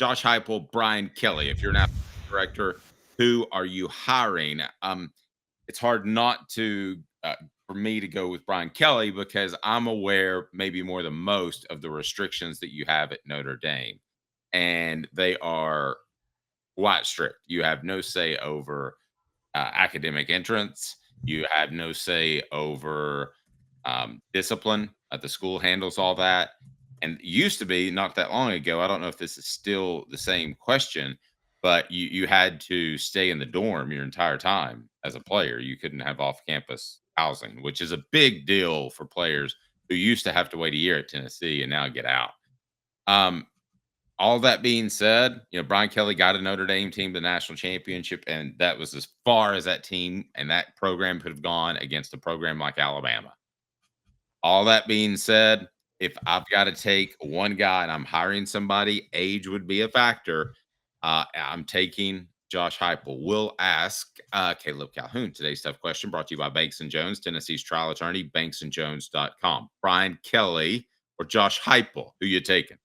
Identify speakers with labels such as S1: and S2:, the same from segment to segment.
S1: Josh Heupel, Brian Kelly. If you're an athletic director, who are you hiring? It's hard not to for me to go with Brian Kelly because I'm aware, maybe more than most, of the restrictions that you have at Notre Dame, and they are quite strict. You have no say over academic entrance. You have no say over discipline. The school handles all that. And it used to be not that long ago. I don't know if this is still the same question, but you had to stay in the dorm your entire time as a player. You couldn't have off campus housing, which is a big deal for players who used to have to wait a year at Tennessee and now get out. Um, all that being said, Brian Kelly got a Notre Dame team to the national championship, and that was as far as that team and that program could have gone against a program like Alabama. All that being said, if I've got to take one guy and I'm hiring somebody, age would be a factor. I'm taking Josh Heupel. We'll ask Caleb Calhoun today's tough question, brought to you by Banks & Jones, Tennessee's trial attorney, banksandjones.com. Brian Kelly or Josh Heupel, who you taking?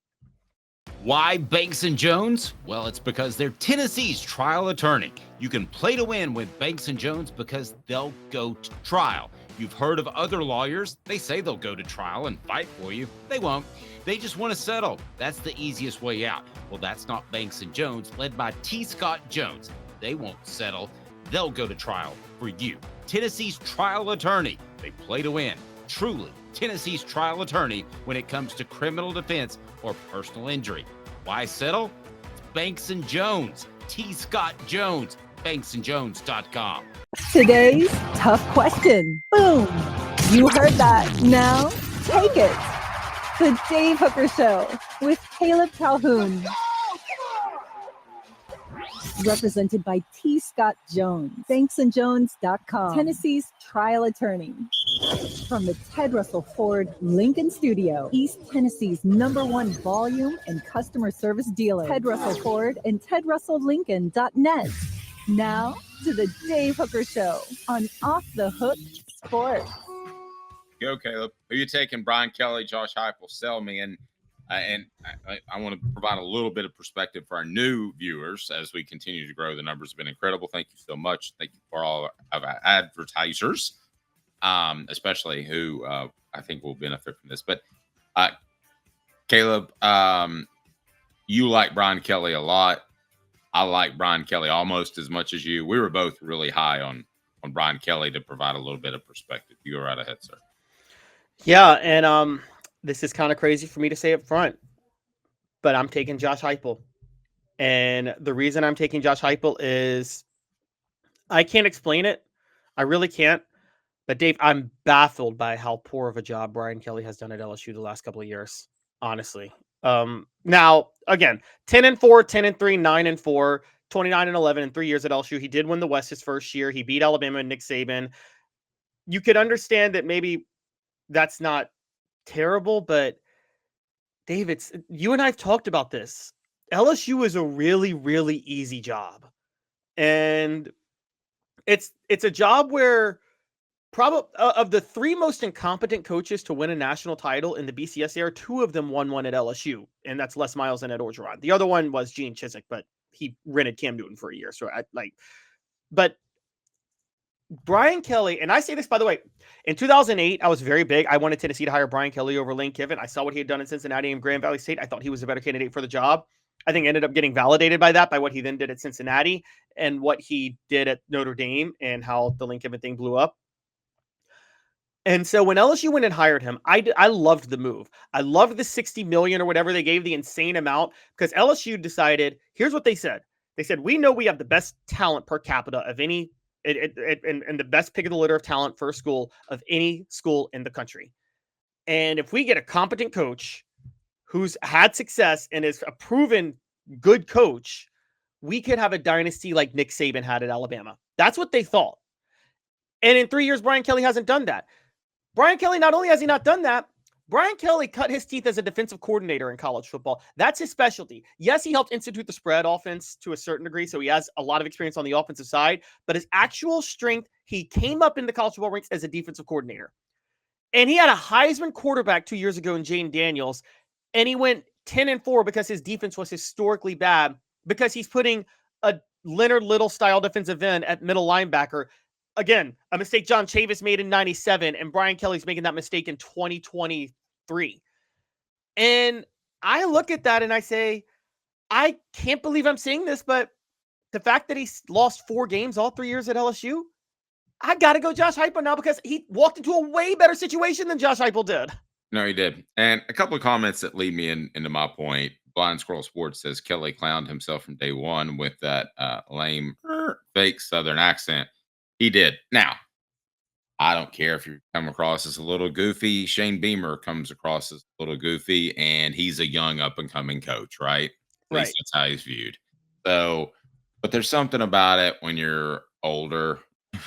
S2: Why Banks & Jones? Well, it's because they're Tennessee's trial attorney. You can play to win with Banks & Jones because they'll go to trial. You've heard of other lawyers. They say they'll go to trial and fight for you. They won't. They just want to settle. That's the easiest way out. Well, that's not Banks & Jones, led by T. Scott Jones. They won't settle. They'll go to trial for you. Tennessee's trial attorney. They play to win. Truly, Tennessee's trial attorney when it comes to criminal defense or personal injury. Why settle? It's Banks & Jones. T. Scott Jones. banksandjones.com.
S3: Today's tough question. Boom. You heard that. Now take it. The Dave Hooker Show with Caleb Calhoun. Represented by T. Scott Jones, banksandjones.com, Tennessee's trial attorney. From the Ted Russell Ford Lincoln Studio, East Tennessee's #1 volume and customer service dealer, Ted Russell Ford and TedRussellLincoln.net. Now to the Dave Hooker Show on Off the Hook Sports.
S1: Go, Caleb. Who you taking? Brian Kelly, Josh Heupel? Sell me. And I want to provide a little bit of perspective for our new viewers as we continue to grow. The numbers have been incredible. Thank you so much. Thank you for all of our advertisers, especially who I think will benefit from this. But Caleb, you like Brian Kelly a lot. I like Brian Kelly almost as much as you. We were both really high on Brian Kelly to provide a little bit of perspective. You go right ahead, sir.
S4: Yeah, and this is kind of crazy for me to say up front, but I'm taking Josh Heupel. And the reason I'm taking Josh Heupel is I can't explain it. I really can't. But Dave, I'm baffled by how poor of a job Brian Kelly has done at LSU the last couple of years, honestly. Now, again, 10-4, 10-3, 9-4, 29-11 in 3 years at LSU. He did win the West his first year. He beat Alabama and Nick Saban. You could understand that maybe that's not terrible, but Dave, you and I have talked about this. LSU is a really, really easy job. And it's a job where probably of the three most incompetent coaches to win a national title in the BCS era, two of them won one at LSU, and that's Les Miles and Ed Orgeron. The other one was Gene Chizik, but he rented Cam Newton for a year. So but Brian Kelly, and I say this, by the way, in 2008, I was very big. I wanted Tennessee to hire Brian Kelly over Lane Kiffin. I saw what he had done in Cincinnati and Grand Valley State. I thought he was a better candidate for the job. I think ended up getting validated by that, by what he then did at Cincinnati and what he did at Notre Dame and how the Lane Kiffin thing blew up. And so when LSU went and hired him, I loved the move. I loved the $60 million or whatever they gave, the insane amount, because LSU decided, here's what they said. They said, we know we have the best talent per capita of any and the best pick of the litter of talent for a school of any school in the country. And if we get a competent coach who's had success and is a proven good coach, we could have a dynasty like Nick Saban had at Alabama. That's what they thought. And in 3 years, Brian Kelly hasn't done that. Brian Kelly, not only has he not done that, Brian Kelly cut his teeth as a defensive coordinator in college football. That's his specialty. Yes, he helped institute the spread offense to a certain degree, so he has a lot of experience on the offensive side, but his actual strength, he came up in the college football ranks as a defensive coordinator. And he had a Heisman quarterback 2 years ago in Jane Daniels, and he went 10-4 because his defense was historically bad, because he's putting a Leonard Little style defensive end at middle linebacker. Again, a mistake John Chavis made in 97, and Brian Kelly's making that mistake in 2023. And I look at that and I say, I can't believe I'm saying this, but the fact that he's lost 4 games all 3 years at LSU, I got to go Josh Heupel now, because he walked into a way better situation than Josh Heupel did.
S1: No, he did. And a couple of comments that lead me into my point. Blind Squirrel Sports says Kelly clowned himself from day one with that lame fake Southern accent. He did. Now, I don't care if you come across as a little goofy. Shane Beamer comes across as a little goofy, and he's a young up and coming coach, right? At least that's how he's viewed. So, but there's something about it when you're older.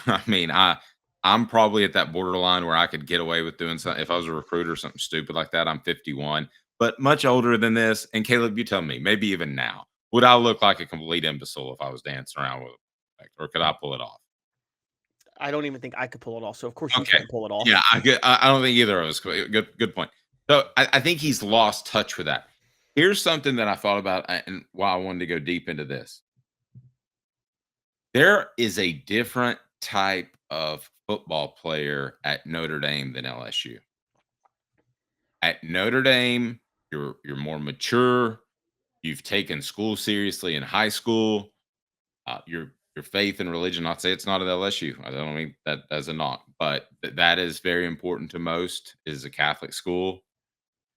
S1: I mean, I'm probably at that borderline where I could get away with doing something. If I was a recruiter or something stupid like that, I'm 51, but much older than this. And Caleb, you tell me, maybe even now, would I look like a complete imbecile if I was dancing around with it? Or could I pull it off?
S4: I don't even think I could pull it off. So of course you can't pull it off.
S1: Yeah, I don't think either of us could. Good point. So I think he's lost touch with that. Here's something that I thought about, and why I wanted to go deep into this. There is a different type of football player at Notre Dame than LSU. At Notre Dame, you're more mature. You've taken school seriously in high school. Your faith and religion. I'd say it's not at LSU. I don't mean that as a knock, but that is very important to most. Is a Catholic school.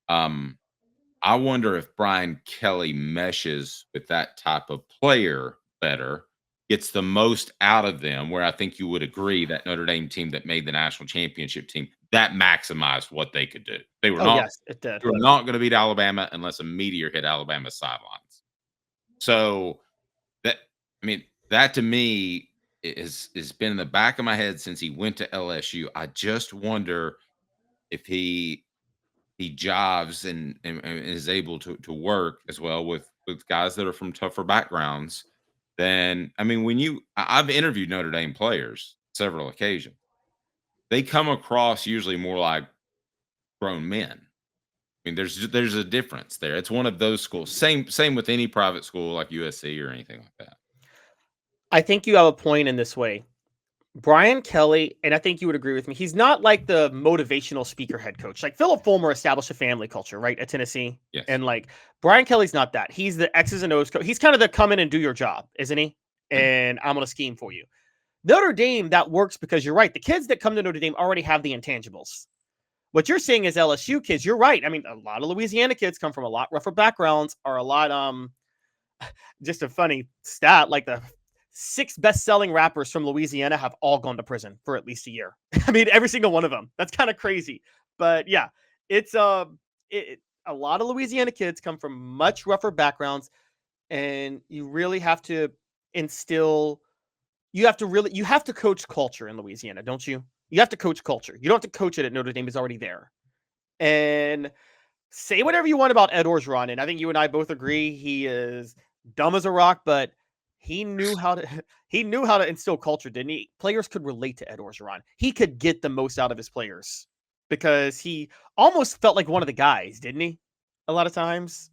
S1: I wonder if Brian Kelly meshes with that type of player better, gets the most out of them, where I think you would agree that Notre Dame team that made the national championship team, that maximized what they could do. They were they were not going to beat Alabama unless a meteor hit Alabama's sidelines. So that to me is been in the back of my head since he went to LSU. I just wonder if he jives and is able to work as well with guys that are from tougher backgrounds. Then I've interviewed Notre Dame players several occasions. They come across usually more like grown men. I mean, there's a difference there. It's one of those schools. Same with any private school like USC or anything like that.
S4: I think you have a point in this way. Brian Kelly, and I think you would agree with me, he's not like the motivational speaker head coach. Like Philip Fulmer established a family culture, right, at Tennessee?
S1: Yes.
S4: And like Brian Kelly's not that. He's the X's and O's coach. He's kind of the come in and do your job, isn't he? And I'm going to scheme for you. Notre Dame, that works because you're right. The kids that come to Notre Dame already have the intangibles. What you're seeing is LSU kids. You're right. I mean, a lot of Louisiana kids come from a lot rougher backgrounds, are a lot, just a funny stat, like the 6 best-selling rappers from Louisiana have all gone to prison for at least a year. I mean, every single one of them. That's kind of crazy. But yeah, it's a lot of Louisiana kids come from much rougher backgrounds, and you really have to instill. You have to coach culture in Louisiana, don't you? You have to coach culture. You don't have to coach it at Notre Dame. It's already there. And say whatever you want about Ed Orgeron, and I think you and I both agree he is dumb as a rock, but he knew how to instill culture, didn't he? Players could relate to Ed Orgeron. He could get the most out of his players because he almost felt like one of the guys, didn't he? A lot of times.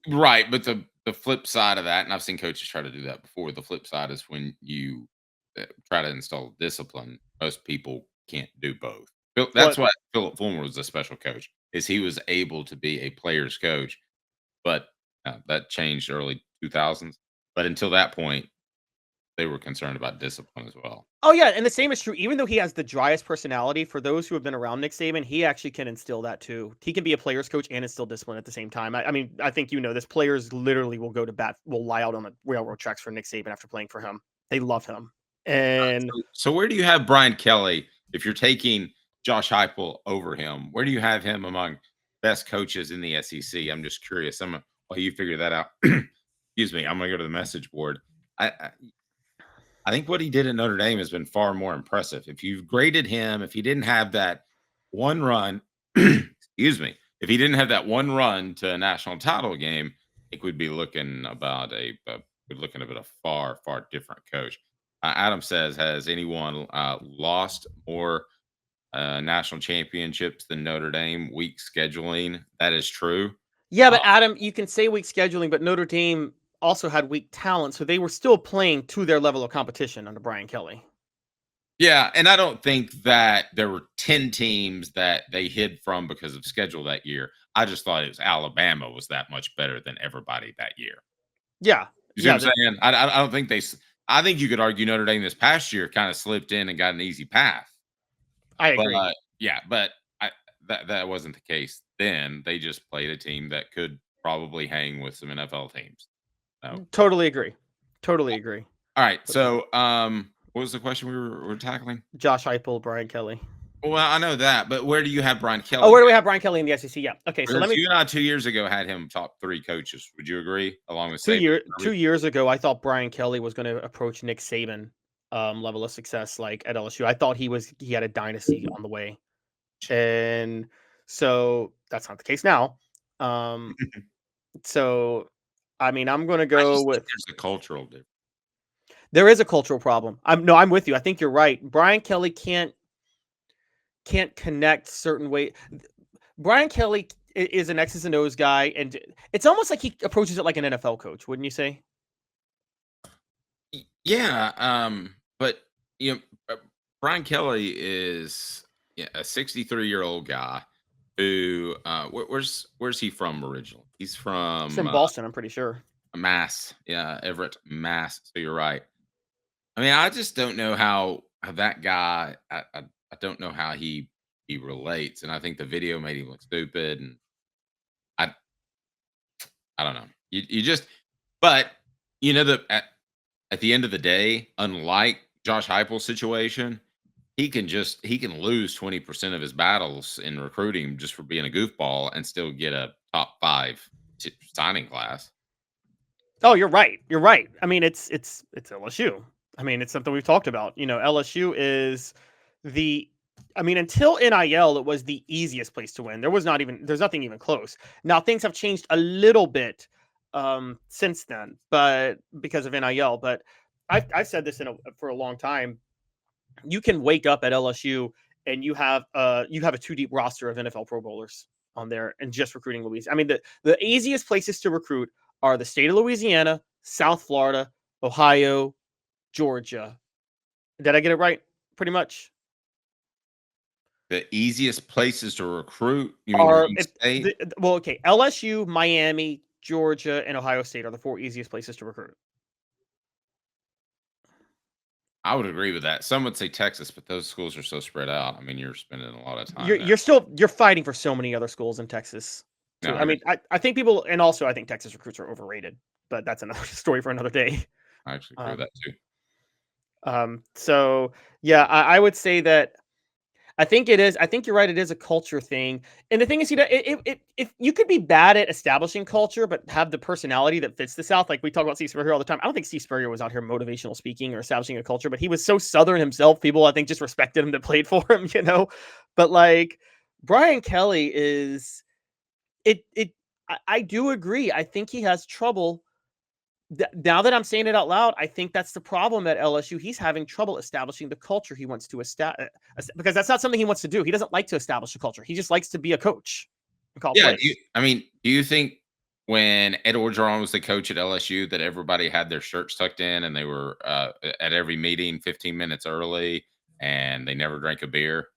S1: Right. But the flip side of that, and I've seen coaches try to do that before, the flip side is when you try to install discipline, most people can't do both. That's why Philip Fulmer was a special coach, is he was able to be a player's coach, but that changed early 2000s. But until that point, they were concerned about discipline as well.
S4: Oh, yeah, and the same is true. Even though he has the driest personality, for those who have been around Nick Saban, he actually can instill that too. He can be a player's coach and instill discipline at the same time. I mean, I think you know this. Players literally will go to bat, will lie out on the railroad tracks for Nick Saban after playing for him. They love him. And
S1: so where do you have Brian Kelly if you're taking Josh Heupel over him? Where do you have him among best coaches in the SEC? I'm just curious. While you figure that out, excuse me, I'm going to go to the message board. I think what he did at Notre Dame has been far more impressive. If you've graded him, if he didn't have that one run, excuse me, if he didn't have that one run to a national title game, I think we'd be looking about a far, far different coach. Adam says, has anyone lost more national championships than Notre Dame? Weak scheduling. That is true.
S4: Yeah, but Adam, you can say weak scheduling, but Notre Dame also had weak talent, so they were still playing to their level of competition under Brian Kelly.
S1: Yeah, and I don't think that there were 10 teams that they hid from because of schedule that year. I just thought it was Alabama was that much better than everybody that year.
S4: Yeah.
S1: You see what I'm saying? I don't think I think you could argue Notre Dame this past year kind of slipped in and got an easy path.
S4: I agree.
S1: But yeah, but that wasn't the case then. They just played a team that could probably hang with some NFL teams. So.
S4: Totally agree. Totally agree.
S1: All right. So, what was the question we were tackling?
S4: Josh Heupel, Brian Kelly.
S1: Well, I know that, but where do you have Brian Kelly?
S4: Oh, where do we have Brian Kelly in the SEC? Yeah. Okay. So
S1: you and I 2 years ago had him top 3 coaches. Would you agree? Along with
S4: 2 years ago, I thought Brian Kelly was going to approach Nick Saban level of success like at LSU. I thought he had a dynasty on the way, and so that's not the case now. So, I mean, I'm going to go with.
S1: There's a cultural difference.
S4: There is a cultural problem. I'm with you. I think you're right. Brian Kelly can't connect certain way. Brian Kelly is an X's and O's guy, and it's almost like he approaches it like an NFL coach, wouldn't you say?
S1: Yeah, but Brian Kelly is a 63-year-old guy who where's he from originally? He's from
S4: Boston, I'm pretty sure.
S1: Mass, yeah, Everett, Mass. So you're right. I mean, I just don't know how that guy. I don't know how he relates, and I think the video made him look stupid, and I don't know. You just, but at the end of the day, unlike Josh Heupel's situation, he can lose 20% of his battles in recruiting just for being a goofball and still get a top 5 signing class.
S4: Oh, you're right. You're right. I mean, it's LSU. I mean, it's something we've talked about. LSU is until NIL, it was the easiest place to win. There's nothing even close. Now things have changed a little bit since then, but because of NIL. But I've said this for a long time. You can wake up at LSU and you have a 2-deep roster of NFL Pro Bowlers on there and just recruiting Louisiana. I mean, the easiest places to recruit are the state of Louisiana, South Florida, Ohio, Georgia. Did I get it right? Pretty much.
S1: The easiest places to recruit
S4: okay. LSU, Miami, Georgia, and Ohio State are the 4 easiest places to recruit.
S1: I would agree with that. Some would say Texas, but those schools are so spread out. I mean, you're spending a lot of time.
S4: You're fighting for so many other schools in Texas.
S1: No,
S4: I mean, I think people, and also I think Texas recruits are overrated, but that's another story for another day.
S1: I actually agree with that too.
S4: So yeah, I would say that I think it is. I think you're right. It is a culture thing. And the thing is, if you could be bad at establishing culture, but have the personality that fits the South, like we talk about Steve Spurrier all the time. I don't think Steve Spurrier was out here motivational speaking or establishing a culture, but he was so Southern himself. People, I think, just respected him that played for him, But like Brian Kelly is, I do agree. I think he has trouble. Now that I'm saying it out loud, I think that's the problem at LSU. He's having trouble establishing the culture he wants to establish, because that's not something he wants to do. He doesn't like to establish a culture. He just likes to be a coach.
S1: Yeah. Do you think when Ed Orgeron was the coach at LSU that everybody had their shirts tucked in and they were at every meeting 15 minutes early and they never drank a beer?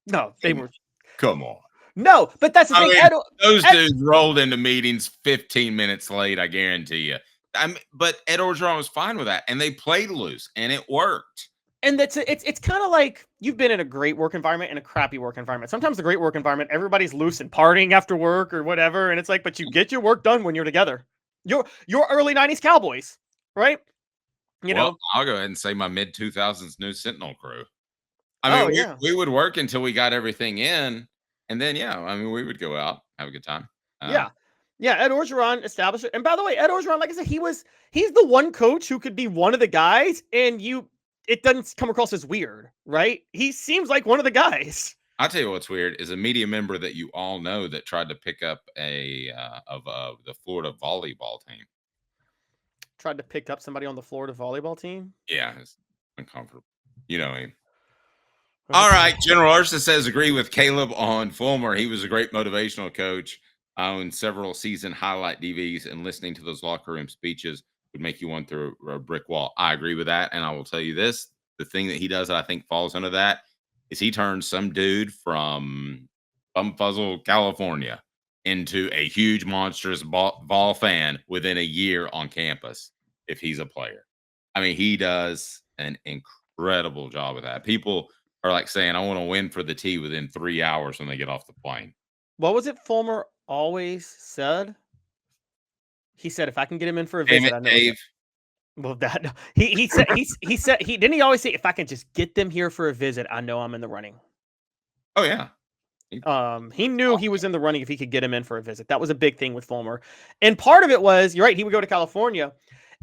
S4: No, they were.
S1: Come on.
S4: No, but that's the thing.
S1: Those dudes rolled into meetings 15 minutes late, I guarantee you. But Ed Orgeron was fine with that, and they played loose, and it worked.
S4: And it's kind of like you've been in a great work environment and a crappy work environment. Sometimes the great work environment, everybody's loose and partying after work or whatever, and it's like, but you get your work done when you're together. You're early 90s Cowboys, right?
S1: I'll go ahead and say my mid 2000s New Sentinel crew. I mean, we would work until we got everything in, and then we would go out, have a good time.
S4: Yeah, Ed Orgeron established it. And by the way, Ed Orgeron, like I said, he's the one coach who could be one of the guys, and it doesn't come across as weird, right? He seems like one of the guys.
S1: I'll tell you what's weird is a media member that you all know that tried to pick up the Florida volleyball team.
S4: Tried to pick up somebody on the Florida volleyball team?
S1: Yeah, it's uncomfortable. You know him. All right, General Arsa says agree with Caleb on Fulmer. He was a great motivational coach. I own several season highlight DVs, and listening to those locker room speeches would make you want through a brick wall. I agree with that. And I will tell you this, the thing that he does that I think falls under that is he turns some dude from Bumfuzzle, California into a huge monstrous ball fan within a year on campus if he's a player. I mean, he does an incredible job of that. People are like saying, I want to win for the T within 3 hours when they get off the plane.
S4: What was it Fulmer always said? He said, "If I can get him in for a
S1: Damn
S4: visit,
S1: it,
S4: I know."
S1: Dave.
S4: Well, that he said he said he didn't he always say, "If I can just get them here for a visit, I know I'm in the running."
S1: Oh, yeah.
S4: He knew he was in the running if he could get him in for a visit. That was a big thing with Fulmer, and part of it was you're right. He would go to California,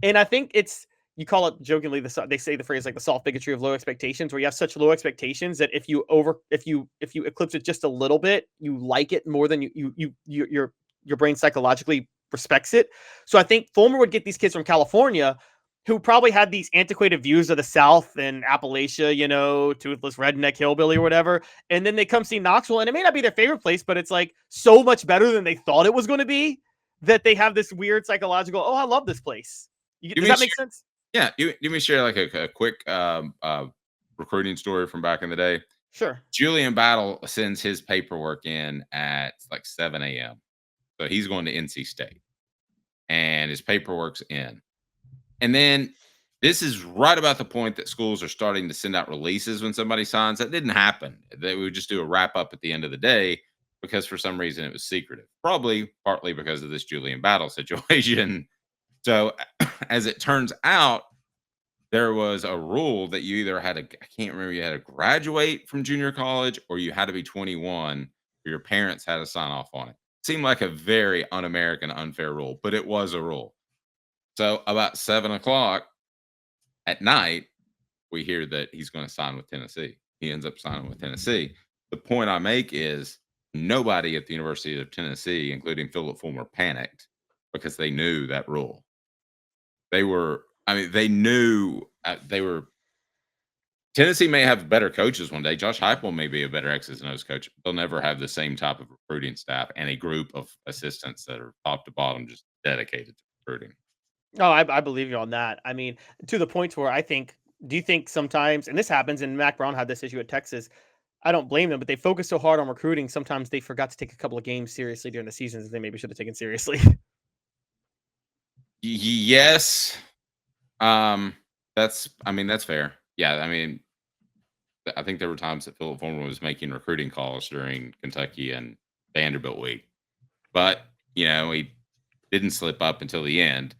S4: and I think it's you call it jokingly they say the phrase like the soft bigotry of low expectations, where you have such low expectations that if you eclipse it just a little bit, you like it more than your brain psychologically respects it. So I think Fulmer would get these kids from California who probably had these antiquated views of the South and Appalachia, toothless redneck hillbilly or whatever. And then they come see Knoxville, and it may not be their favorite place, but it's like so much better than they thought it was going to be that they have this weird psychological, oh, I love this place. Does that make sense?
S1: Yeah. You me share like a quick recruiting story from back in the day.
S4: Sure.
S1: Julian Battle sends his paperwork in at like 7 a.m. So he's going to NC State and his paperwork's in. And then this is right about the point that schools are starting to send out releases when somebody signs. That didn't happen. They would just do a wrap up at the end of the day because for some reason it was secretive. Probably partly because of this Julian Battle situation. So as it turns out, there was a rule that you either had to, I can't remember, you had to graduate from junior college or you had to be 21 or your parents had to sign off on it. Seemed like a very un-American, unfair rule, but it was a rule. So about 7 o'clock at night, we hear that he's going to sign with Tennessee. He ends up signing with Tennessee. The point I make is nobody at the University of Tennessee, including Philip Fulmer, panicked because they knew that rule. They knew they were. Tennessee may have better coaches one day. Josh Heupel may be a better X's and O's coach. They'll never have the same type of recruiting staff and a group of assistants that are top to bottom just dedicated to recruiting.
S4: Oh, I believe you on that. I mean, to the point where do you think sometimes, and this happens, and Mac Brown had this issue at Texas, I don't blame them, but they focus so hard on recruiting, sometimes they forgot to take a couple of games seriously during the seasons that they maybe should have taken seriously.
S1: Yes. That's fair. Yeah, I think there were times that Philip Fulmer was making recruiting calls during Kentucky and Vanderbilt week. But, he didn't slip up until the end.